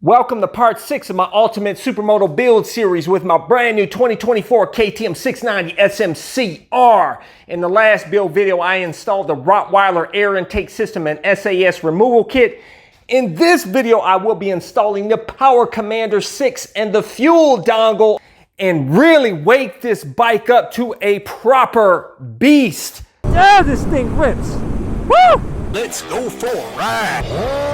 Welcome to part 6 of my Ultimate Supermoto build series with my brand new 2024 KTM 690 SMC R. In the last build video, I installed the Rottweiler air intake system and SAS removal kit. In this video, I will be installing the Power Commander 6 and the fuel dongle and really wake this bike up to a proper beast. Yeah, this thing rips. Woo! Let's go for a ride.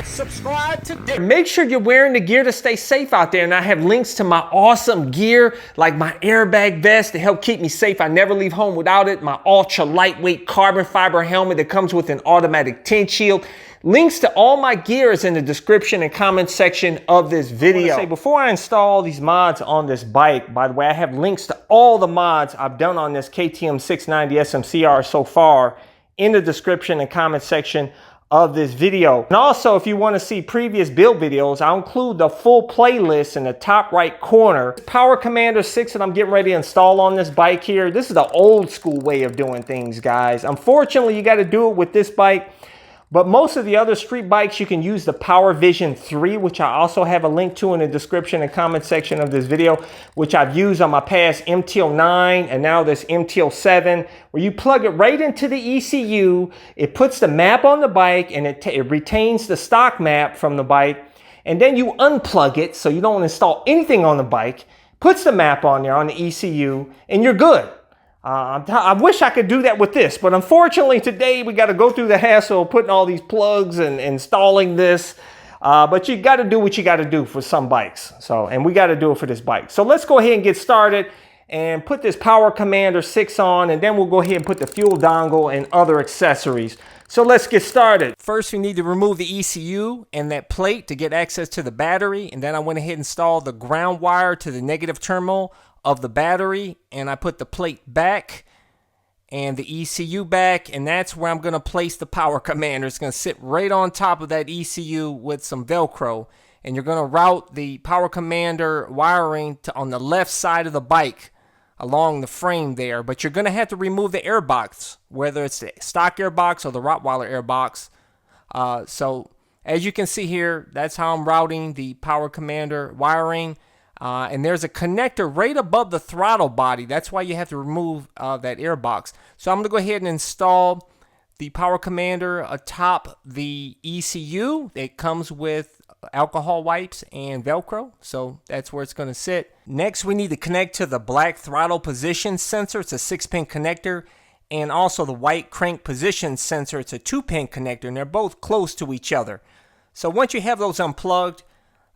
Subscribe today. Make sure you're wearing the gear to stay safe out there, and I have links to my awesome gear like my airbag vest to help keep me safe. I never leave home without it. My ultra lightweight carbon fiber helmet that comes with an automatic tint shield. Links to all my gear is in the description and comment section of this video. Before I install these mods on this bike, by the way, I have links to all the mods I've done on this KTM 690 SMC R so far in the description and comment section of this video. And also, if you want to see previous build videos, I'll include the full playlist in the top right corner. Power Commander 6 that I'm getting ready to install on this bike here. This is the old school way of doing things, guys. Unfortunately, you got to do it with this bike. But most of the other street bikes, you can use the Power Vision 3, which I also have a link to in the description and comment section of this video, which I've used on my past MT09 and now this MT07, where you plug it right into the ECU. It puts the map on the bike and it retains the stock map from the bike. And then you unplug it so you don't install anything on the bike, puts the map on there on the ECU, and you're good. I wish I could do that with this, but unfortunately today we got to go through the hassle of putting all these plugs and installing this. But you got to do what you got to do for some bikes. And we got to do it for this bike. So let's go ahead and get started and put this Power Commander 6 on, and then we'll go ahead and put the fuel dongle and other accessories. So let's get started. First, we need to remove the ECU and that plate to get access to the battery. And then I went ahead and installed the ground wire to the negative terminal of the battery, and I put the plate back and the ECU back, and that's where I'm going to place the Power Commander. It's going to sit right on top of that ECU with some Velcro, and you're going to route the Power Commander wiring on the left side of the bike along the frame there, but you're going to have to remove the air box, whether it's the stock air box or the Rottweiler air box. So as you can see here, that's how I'm routing the Power Commander wiring. And there's a connector right above the throttle body. That's why you have to remove that air box. So I'm going to go ahead and install the Power Commander atop the ECU. It comes with alcohol wipes and Velcro. So that's where it's going to sit. Next, we need to connect to the black throttle position sensor. It's a 6-pin connector. And also the white crank position sensor. It's a 2-pin connector. And they're both close to each other. So once you have those unplugged,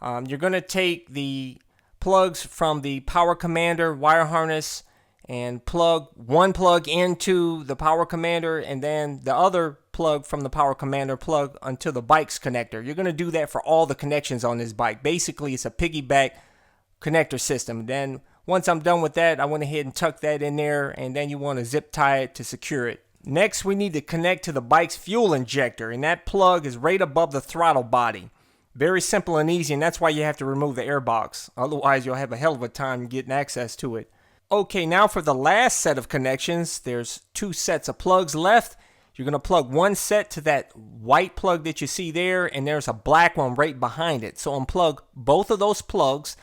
you're going to take the plugs from the Power Commander wire harness and plug one plug into the Power Commander, and then the other plug from the Power Commander plug onto the bike's connector. You're going to do that for all the connections on this bike. Basically, it's a piggyback connector system. Then once I'm done with that, I went ahead and tucked that in there, and then you want to zip tie it to secure it. Next, we need to connect to the bike's fuel injector, and that plug is right above the throttle body. Very simple and easy, and that's why you have to remove the air box. Otherwise, you'll have a hell of a time getting access to it. Okay, now for the last set of connections, there's 2 sets of plugs left. You're going to plug one set to that white plug that you see there, and there's a black one right behind it. So unplug both of those plugs,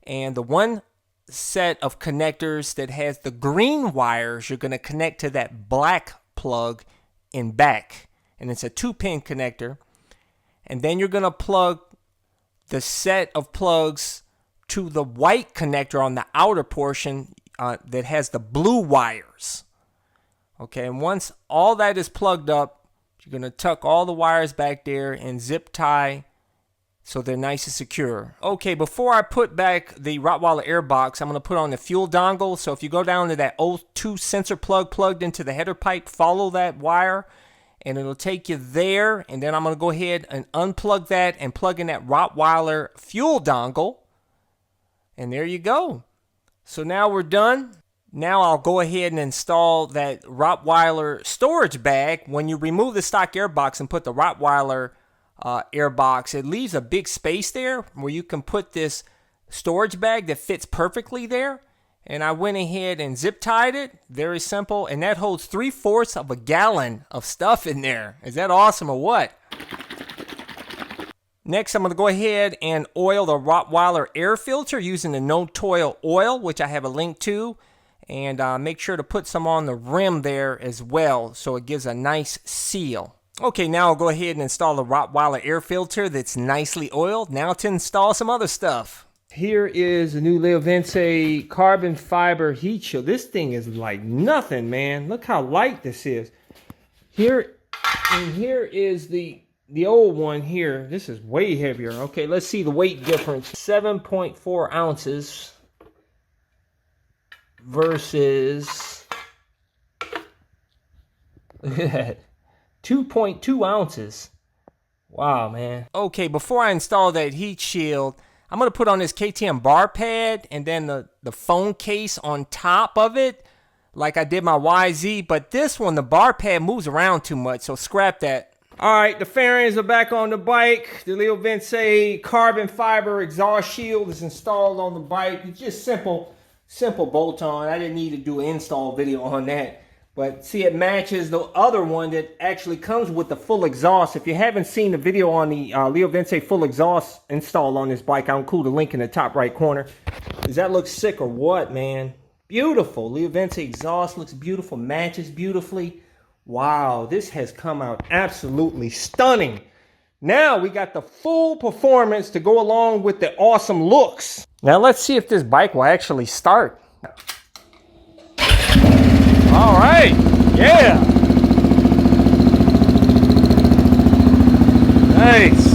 and the one set of connectors that has the green wires, you're going to connect to that black plug in back. And it's a 2-pin connector. And then you're going to plug the set of plugs to the white connector on the outer portion that has the blue wires. Okay, and once all that is plugged up, you're going to tuck all the wires back there and zip tie so they're nice and secure. Okay, before I put back the Rottweiler air box, I'm going to put on the fuel dongle. So if you go down to that O2 sensor plug plugged into the header pipe, follow that wire, and it'll take you there. And then I'm going to go ahead and unplug that and plug in that Rottweiler fuel dongle. And there you go. So now we're done. Now I'll go ahead and install that Rottweiler storage bag. When you remove the stock air box and put the Rottweiler air box, it leaves a big space there where you can put this storage bag that fits perfectly there. And I went ahead and zip tied it. Very simple. And that holds 3/4 of a gallon of stuff in there. Is that awesome or what? Next, I'm going to go ahead and oil the Rottweiler air filter using the no-toil oil, which I have a link to. And make sure to put some on the rim there as well, so it gives a nice seal. Okay, now I'll go ahead and install the Rottweiler air filter that's nicely oiled. Now to install some other stuff. Here is the new Leovense carbon fiber heat shield. This thing is like nothing, man. Look how light this is. Here, and here is the old one here. This is way heavier. Okay, let's see the weight difference. 7.4 ounces versus, look at that, 2.2 ounces. Wow, man. Okay, before I install that heat shield, I'm going to put on this KTM bar pad and then the phone case on top of it, like I did my YZ. But this one, the bar pad moves around too much, so scrap that. All right, the fairings are back on the bike. The Leovense carbon fiber exhaust shield is installed on the bike. It's just simple bolt-on. I didn't need to do an install video on that. But see, it matches the other one that actually comes with the full exhaust. If you haven't seen the video on the Leovense full exhaust install on this bike, I'll include a link in the top right corner. Does that look sick or what, man? Beautiful. Leovense exhaust looks beautiful, matches beautifully. Wow, this has come out absolutely stunning. Now we got the full performance to go along with the awesome looks. Now let's see if this bike will actually start. All right, yeah. Nice.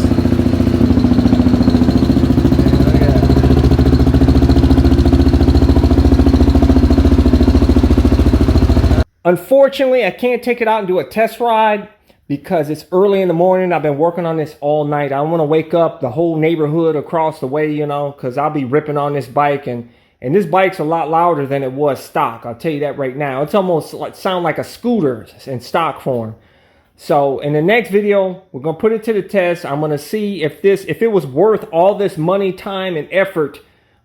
Unfortunately, I can't take it out and do a test ride because it's early in the morning. I've been working on this all night. I don't want to wake up the whole neighborhood across the way, you know, because I'll be ripping on this bike. And this bike's a lot louder than it was stock. I'll tell you that right now. It's almost like sound like a scooter in stock form. So in the next video, we're going to put it to the test. I'm going to see if it was worth all this money, time, and effort,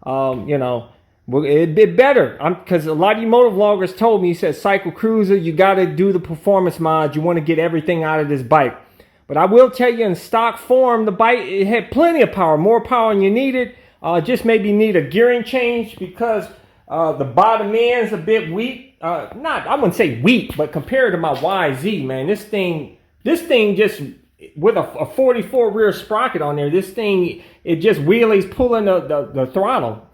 you know. It'd be better, because a lot of you motovloggers told me, you said, Cycle Cruiser, you got to do the performance mods. You want to get everything out of this bike. But I will tell you, in stock form, the bike, it had plenty of power, more power than you needed. Just maybe need a gearing change because the bottom end's a bit weak. I wouldn't say weak, but compared to my YZ, man, this thing just, with a 44 rear sprocket on there, this thing, it just wheelies pulling the throttle.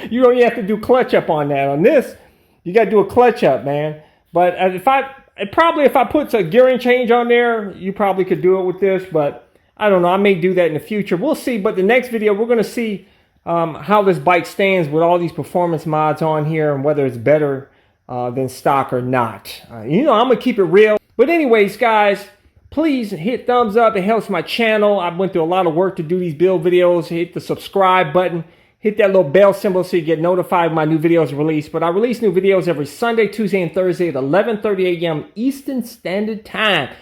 You don't even have to do clutch up on that. On this, you got to do a clutch up, man. But if I put a gearing change on there, you probably could do it with this. But I don't know. I may do that in the future. We'll see. But the next video, we're going to see how this bike stands with all these performance mods on here and whether it's better than stock or not. You know, I'm going to keep it real. But anyways, guys, please hit thumbs up. It helps my channel. I went through a lot of work to do these build videos. Hit the subscribe button. Hit that little bell symbol so you get notified when my new videos are released. But I release new videos every Sunday, Tuesday, and Thursday at 11:30 a.m. Eastern Standard Time.